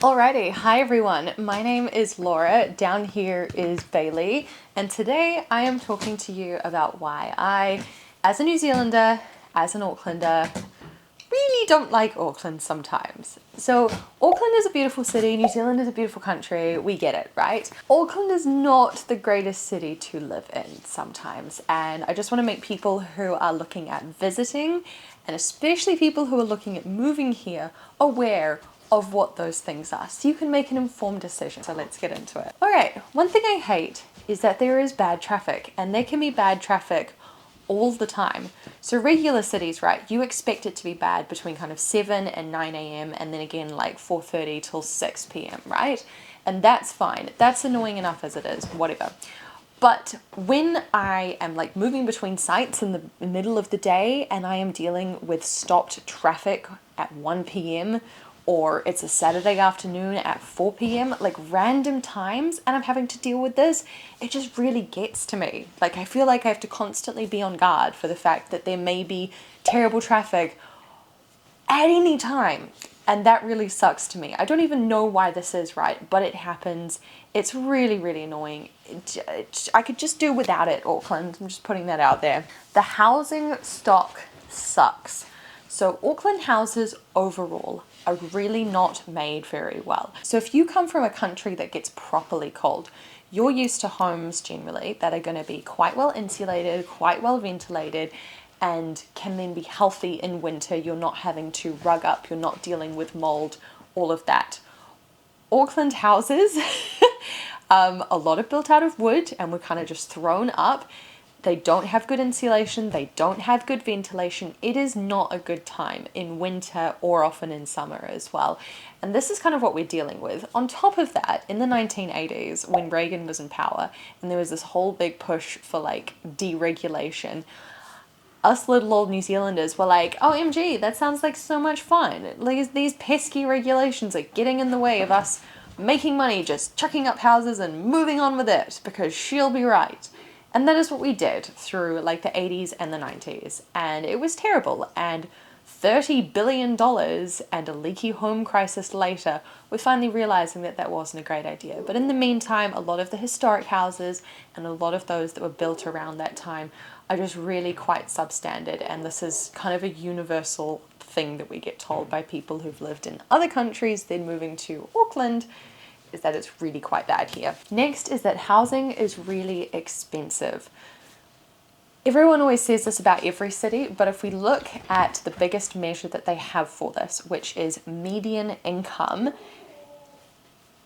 Alrighty, hi everyone. My name is Laura, down here is Bailey, and today I am talking to you about why I, as a New Zealander, as an Aucklander, really don't like Auckland sometimes. So Auckland is a beautiful city, New Zealand is a beautiful country, we get it, right? Auckland is not the greatest city to live in sometimes, and I just want to make people who are looking at visiting, and especially people who are looking at moving here, aware of what those things are, so you can make an informed decision. So let's get into it. Alright, one thing I hate is that there is bad traffic, and there can be bad traffic all the time. So regular cities, right, you expect it to be bad between kind of 7 and 9 a.m. and then again like 4:30 till 6 p.m., right? And that's fine. That's annoying enough as it is, whatever. But when I am like moving between sites in the middle of the day and I am dealing with stopped traffic at 1 p.m. or it's a Saturday afternoon at 4 p.m., like random times, and I'm having to deal with this, it just really gets to me. Like I feel like I have to constantly be on guard for the fact that there may be terrible traffic at any time. And that really sucks to me. I don't even know why this is, right? But it happens. It's really, really annoying. I could just do without it, Auckland. I'm just putting that out there. The housing stock sucks. So Auckland houses overall are really not made very well. So if you come from a country that gets properly cold, you're used to homes generally that are going to be quite well insulated, quite well ventilated, and can then be healthy in winter. You're not having to rug up, you're not dealing with mold, all of that. Auckland houses, a lot are built out of wood and we're kind of just thrown up. They don't have good insulation, they don't have good ventilation. It is not a good time in winter or often in summer as well. And this is kind of what we're dealing with. On top of that, in the 1980s, when Reagan was in power and there was this whole big push for like deregulation, us little old New Zealanders were like, OMG, that sounds like so much fun. Like, these pesky regulations are getting in the way of us making money, just chucking up houses and moving on with it because she'll be right. And that is what we did through like the 80s and the 90s. And it was terrible. And $30 billion and a leaky home crisis later, we're finally realizing that that wasn't a great idea. But in the meantime, a lot of the historic houses and a lot of those that were built around that time are just really quite substandard. And this is kind of a universal thing that we get told by people who've lived in other countries, then moving to Auckland, is that it's really quite bad here. Next is that housing is really expensive. Everyone always says this about every city, but if we look at the biggest measure that they have for this, which is median income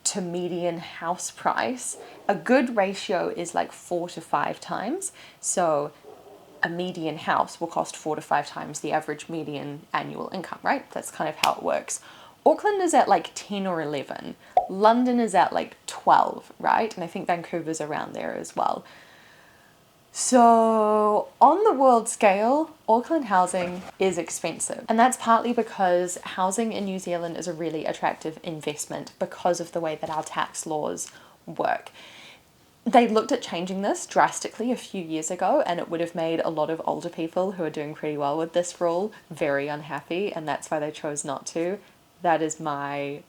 to median house price, a good ratio is like 4 to 5 times. So a median house will cost 4 to 5 times the average median annual income, right? That's kind of how it works. Auckland is at like 10 or 11. London is at like 12, right? And I think Vancouver's around there as well. So on the world scale, Auckland housing is expensive. And that's partly because housing in New Zealand is a really attractive investment because of the way that our tax laws work. They looked at changing this drastically a few years ago, and it would have made a lot of older people who are doing pretty well with this rule very unhappy, and that's why they chose not to. That is my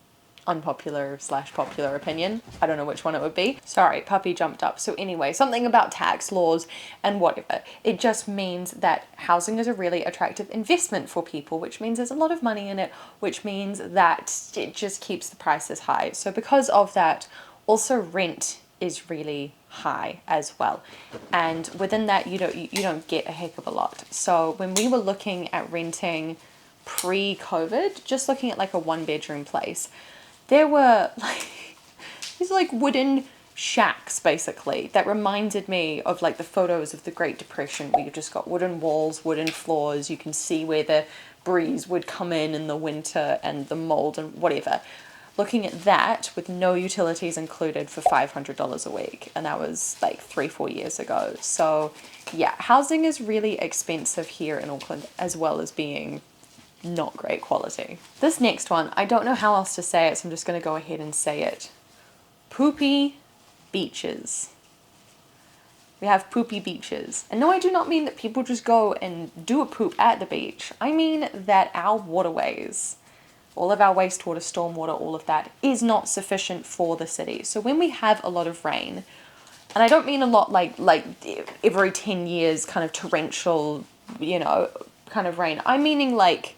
unpopular/popular opinion. I don't know which one it would be. Sorry, puppy jumped up. So anyway, something about tax laws and whatever. It just means that housing is a really attractive investment for people, which means there's a lot of money in it, which means that it just keeps the prices high. So because of that, also rent is really high as well. And within that, you don't get a heck of a lot. So when we were looking at renting pre-COVID, just looking at like a 1-bedroom place, there were like these like wooden shacks basically that reminded me of like the photos of the Great Depression, where you've just got wooden walls, wooden floors, you can see where the breeze would come in the winter and the mold and whatever. Looking at that with no utilities included for $500 a week, and that was like 3-4 years ago. So yeah, housing is really expensive here in Auckland, as well as being not great quality. This next one, I don't know how else to say it, so I'm just going to go ahead and say it. Poopy beaches. We have poopy beaches. And no, I do not mean that people just go and do a poop at the beach. I mean that our waterways all of our wastewater, stormwater, all of that is not sufficient for the city. So when we have a lot of rain, and I don't mean a lot like every 10 years kind of torrential, you know, kind of rain. I'm meaning like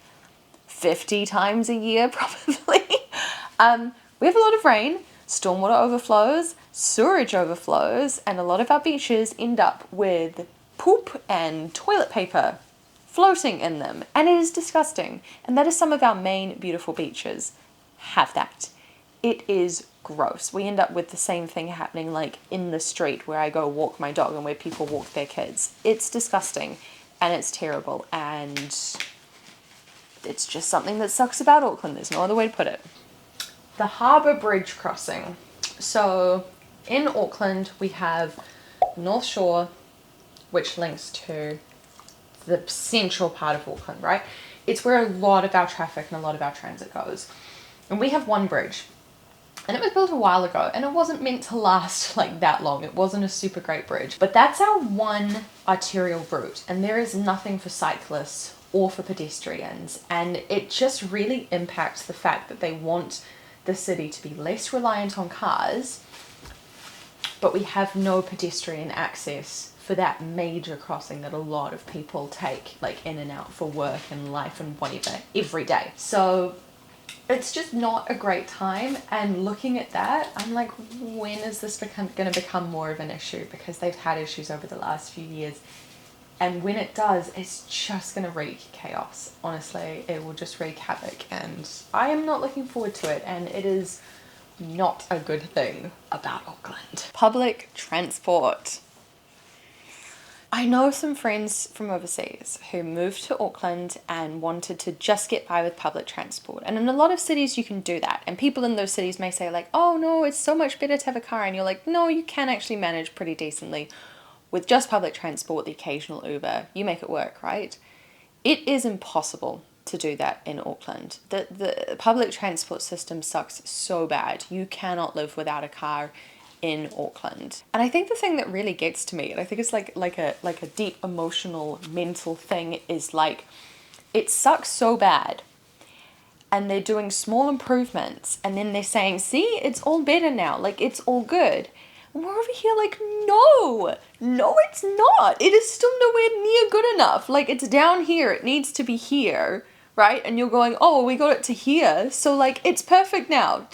50 times a year probably. We have a lot of rain, stormwater overflows, sewerage overflows, and a lot of our beaches end up with poop and toilet paper floating in them, and it is disgusting. And that is some of our main beautiful beaches have that. It is gross. We end up with the same thing happening like in the street where I go walk my dog and where people walk their kids. It's disgusting and it's terrible, and it's just something that sucks about Auckland. There's no other way to put it. The harbour bridge crossing. So in Auckland we have North Shore, which links to the central part of Auckland, right? It's where a lot of our traffic and a lot of our transit goes. And we have one bridge, and it was built a while ago, and it wasn't meant to last like that long. It wasn't a super great bridge, but that's our one arterial route, and there is nothing for cyclists or for pedestrians. And it just really impacts the fact that they want the city to be less reliant on cars, but we have no pedestrian access for that major crossing that a lot of people take like in and out for work and life and whatever every day. So it's just not a great time, and looking at that I'm like, when is this going to become more of an issue? Because they've had issues over the last few years, and when it does, it's just going to wreak chaos. Honestly, it will just wreak havoc, and I am not looking forward to it, and it is not a good thing about Auckland. Public transport. I know some friends from overseas who moved to Auckland and wanted to just get by with public transport. And in a lot of cities you can do that. And people in those cities may say like, oh no, it's so much better to have a car. And you're like, no, you can actually manage pretty decently with just public transport, the occasional Uber. You make it work, right? It is impossible to do that in Auckland. The public transport system sucks so bad. You cannot live without a car in Auckland. And I think the thing that really gets to me, and I think it's like a deep emotional mental thing, is like it sucks so bad, and they're doing small improvements, and then they're saying, see, it's all better now, like it's all good. And we're over here like, no, it's not. It is still nowhere near good enough. Like, it's down here, it needs to be here, right? And you're going, oh, we got it to here, so like it's perfect now.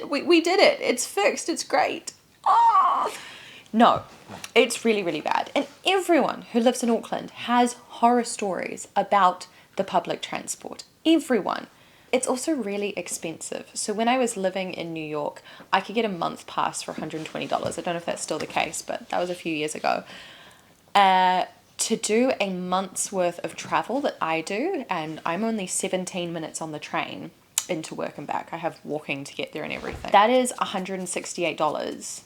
We did it. It's fixed. It's great. Oh, no, it's really, really bad. And everyone who lives in Auckland has horror stories about the public transport. Everyone. It's also really expensive. So when I was living in New York, I could get a month pass for $120. I don't know if that's still the case, but that was a few years ago. To do a month's worth of travel that I do, and I'm only 17 minutes on the train into work and back. I have walking to get there and everything. That is $168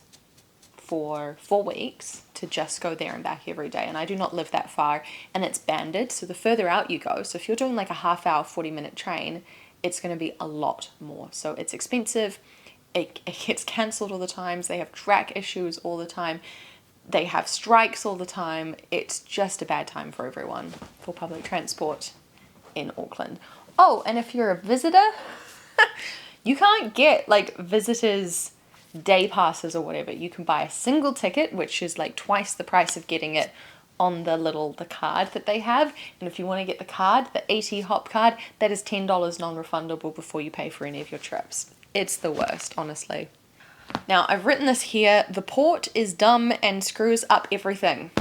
for 4 weeks to just go there and back every day. And I do not live that far, and it's banded. So the further out you go, so if you're doing like a half hour, 40-minute train, it's going to be a lot more. So it's expensive. It gets cancelled all the time. They have track issues all the time. They have strikes all the time. It's just a bad time for everyone for public transport in Auckland. Oh, and if you're a visitor, you can't get like visitors day passes or whatever. You can buy a single ticket, which is like twice the price of getting it on the card that they have. And if you want to get the card, the AT Hop card, that is $10 non-refundable before you pay for any of your trips. It's the worst, honestly. Now, I've written this here. The port is dumb and screws up everything.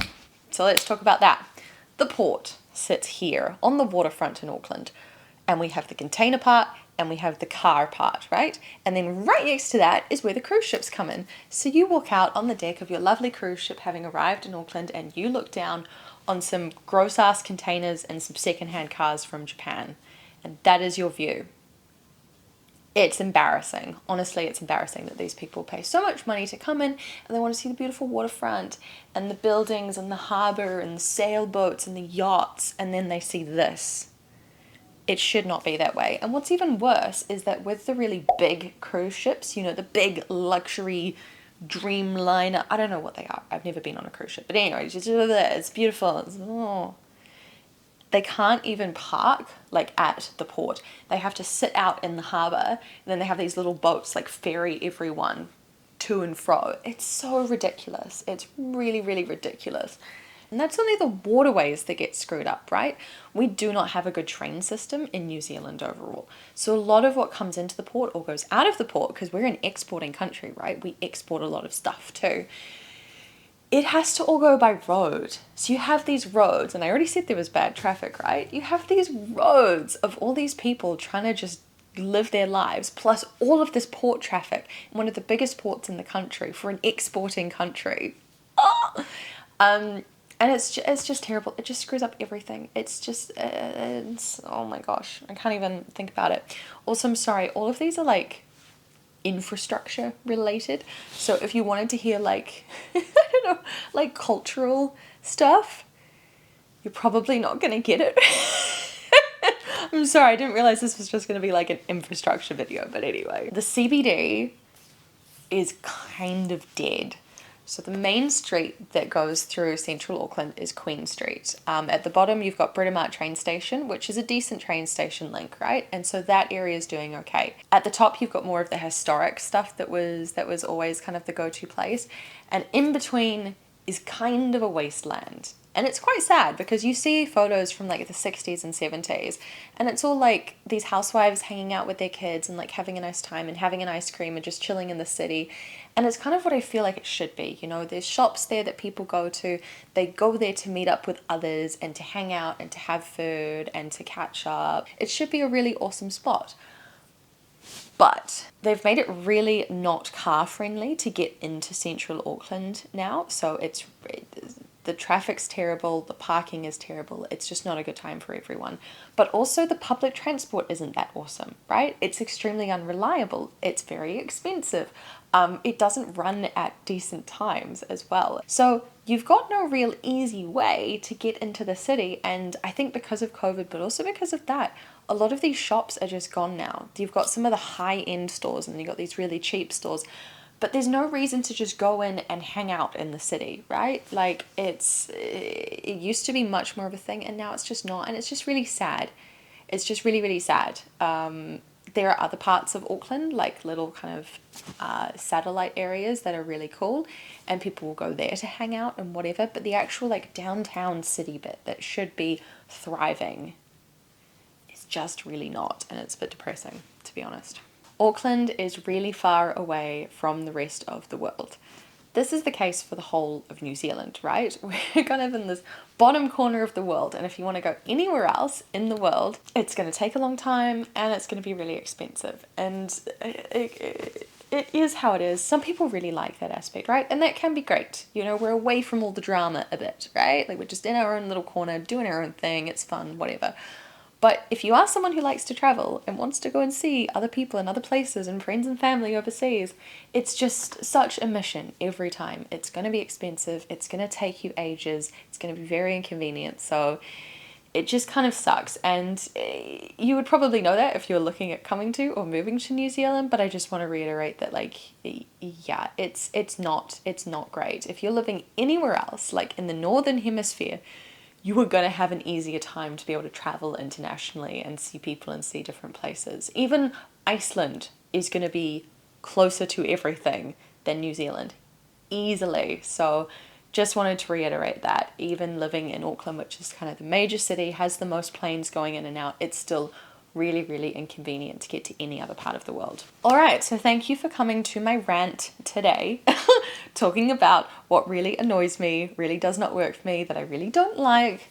So let's talk about that. The port sits here on the waterfront in Auckland. And we have the container part and we have the car part, right? And then right next to that is where the cruise ships come in. So you walk out on the deck of your lovely cruise ship having arrived in Auckland, and you look down on some gross ass containers and some secondhand cars from Japan. And that is your view. It's embarrassing. Honestly, it's embarrassing that these people pay so much money to come in and they want to see the beautiful waterfront and the buildings and the harbour and the sailboats and the yachts, and then they see this. It should not be that way. And what's even worse is that with the really big cruise ships, you know, the big luxury Dreamliner, I don't know what they are. I've never been on a cruise ship. But anyway, it's beautiful. They can't even park like at the port. They have to sit out in the harbour, and then they have these little boats like ferry everyone to and fro. It's so ridiculous. It's really, really ridiculous. And that's only the waterways that get screwed up, right? We do not have a good train system in New Zealand overall. So a lot of what comes into the port or goes out of the port, because we're an exporting country, right? We export a lot of stuff too. It has to all go by road. So you have these roads, and I already said there was bad traffic, right? You have these roads of all these people trying to just live their lives, plus all of this port traffic in one of the biggest ports in the country for an exporting country. Oh! And it's just terrible. It just screws up everything. It's just, oh my gosh, I can't even think about it. Also, I'm sorry, all of these are like infrastructure related. So if you wanted to hear like, I don't know, like cultural stuff, you're probably not going to get it. I'm sorry, I didn't realize this was just going to be like an infrastructure video, but anyway. The CBD is kind of dead. So the main street that goes through central Auckland is Queen Street. At the bottom, you've got Britomart train station, which is a decent train station link, right? And so that area is doing okay. At the top, you've got more of the historic stuff that was always kind of the go-to place. And in between is kind of a wasteland. And it's quite sad because you see photos from like the 60s and 70s, and it's all like these housewives hanging out with their kids and like having a nice time and having an ice cream and just chilling in the city. And it's kind of what I feel like it should be. You know, there's shops there that people go to. They go there to meet up with others and to hang out and to have food and to catch up. It should be a really awesome spot. But they've made it really not car friendly to get into central Auckland now. So the traffic's terrible, the parking is terrible, it's just not a good time for everyone. But also the public transport isn't that awesome, right? It's extremely unreliable, it's very expensive, it doesn't run at decent times as well. So you've got no real easy way to get into the city, and I think because of COVID, but also because of that, a lot of these shops are just gone now. You've got some of the high-end stores and then you've got these really cheap stores. But there's no reason to just go in and hang out in the city, right? Like it used to be much more of a thing, and now it's just not, and it's just really sad. It's just really, really sad. There are other parts of Auckland, like little kind of satellite areas that are really cool, and people will go there to hang out and whatever, but the actual like downtown city bit that should be thriving is just really not, and it's a bit depressing, to be honest. Auckland is really far away from the rest of the world. This is the case for the whole of New Zealand, right? We're kind of in this bottom corner of the world, and if you want to go anywhere else in the world, it's going to take a long time and it's going to be really expensive. And it is how it is. Some people really like that aspect, right? And that can be great. You know, we're away from all the drama a bit, right? Like we're just in our own little corner, doing our own thing, it's fun, whatever. But if you are someone who likes to travel and wants to go and see other people in other places and friends and family overseas, it's just such a mission every time. It's going to be expensive. It's going to take you ages. It's going to be very inconvenient. So it just kind of sucks. And you would probably know that if you're looking at coming to or moving to New Zealand. But I just want to reiterate that, like, yeah, it's not great. If you're living anywhere else, like in the Northern Hemisphere, you are going to have an easier time to be able to travel internationally and see people and see different places. Even Iceland is going to be closer to everything than New Zealand, easily. So just wanted to reiterate that. Even living in Auckland, which is kind of the major city, has the most planes going in and out, it's still really, really inconvenient to get to any other part of the world. All right, so thank you for coming to my rant today, talking about what really annoys me, really does not work for me, that I really don't like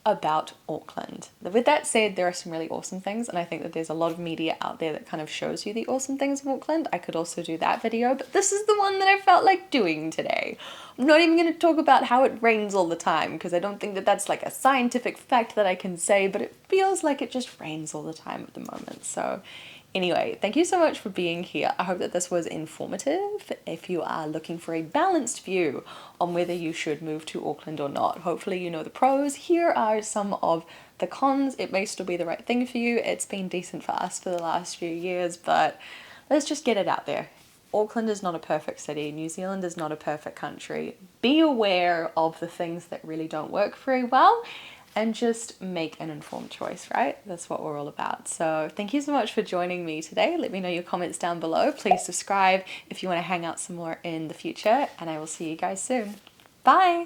about Auckland. With that said, there are some really awesome things, and I think that there's a lot of media out there that kind of shows you the awesome things of Auckland. I could also do that video, but this is the one that I felt like doing today. I'm not even going to talk about how it rains all the time, because I don't think that that's like a scientific fact that I can say, but it feels like it just rains all the time at the moment. So anyway, thank you so much for being here. I hope that this was informative if you are looking for a balanced view on whether you should move to Auckland or not. Hopefully you know the pros. Here are some of the cons. It may still be the right thing for you. It's been decent for us for the last few years, but let's just get it out there. Auckland is not a perfect city. New Zealand is not a perfect country. Be aware of the things that really don't work very well, and just make an informed choice, right? That's what we're all about. So thank you so much for joining me today. Let me know your comments down below. Please subscribe if you want to hang out some more in the future, and I will see you guys soon. Bye!